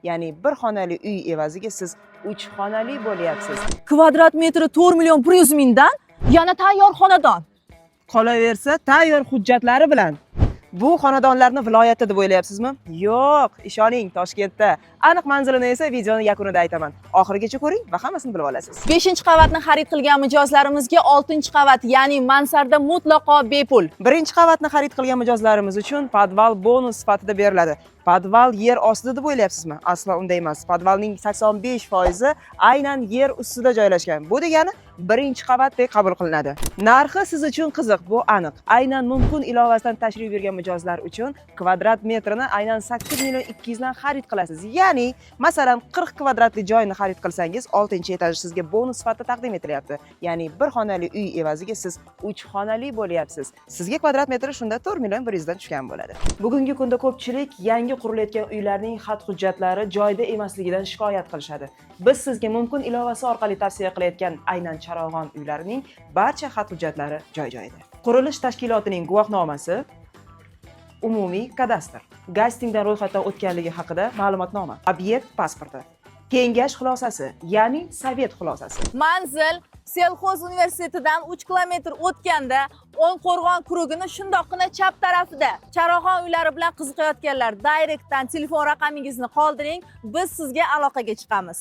Ya'ni bir xonali uy evaziga siz 3 xonali bo'lyapsiz. Kvadrat metri 4 million 100 mingdan yana tayyor xonadon. Qolaversa, tayyor hujjatlari bilan. Bu xonadonlarni viloyatda deb o'ylayapsizmi? Yo'q, ishoning, Toshkentda. Aniq manzilini esa videoning yakunida aytaman. Oxirigacha ko'ring va hammasini bilib olasiz. 5-qavatni xarid qilgan mijozlarimizga 6-qavat, ya'ni mansarda mutlaqo bepul. 1-qavatni xarid qilgan mijozlarimiz uchun podval bonus sifatida beriladi. Podval yer ostida deb o'ylayapsizmi? Aslo unday emas. Podvalning 85% aynan yer ustida joylashgan. Bu degani 1-qavatdek qabul qilinadi. Narxi siz uchun qiziq, bu aniq. Aynan mumkin ilovasidan tashrif buyurgan mijozlar uchun kvadrat metrini aynan 8 million 200 dan xarid qilasiz. Ya'ni, masalan, 40 kvadratli joyni xarid qilsangiz, 6-etaj sizga bonus sifatida taqdim etilyapti. Ya'ni bir xonali uy evaziga siz 3 xonali bo'lyapsiz. Sizga kvadrat metri shunda 4 million 100 dan tushgan bo'ladi. Bugungi kunda ko'pchilik yangi qurilayotgan uylarning xat hujjatlari joyida emasligidan shikoyat qilishadi. Biz sizga mumkin ilovasi orqali tavsiya qilayotgan aynan Charog'on uylarining barcha xat hujjatlari joy-joyida. Qurilish tashkilotining guvohnomasi, umumiy kadastr, gastingdan ro'yxatdan o'tganligi haqida ma'lumotnoma, obyekt pasporti, kengash xulosasi, ya'ni sovet xulosasi. Manzil Selxoz universitetidan 3 kilometr o'tganda O'nqo'rg'on kurugini shundoqqina chap tarafida. Charog'on uylari bilan qiziqayotganlar direktdan telefon raqamingizni qoldiring, biz sizga aloqaga chiqamiz.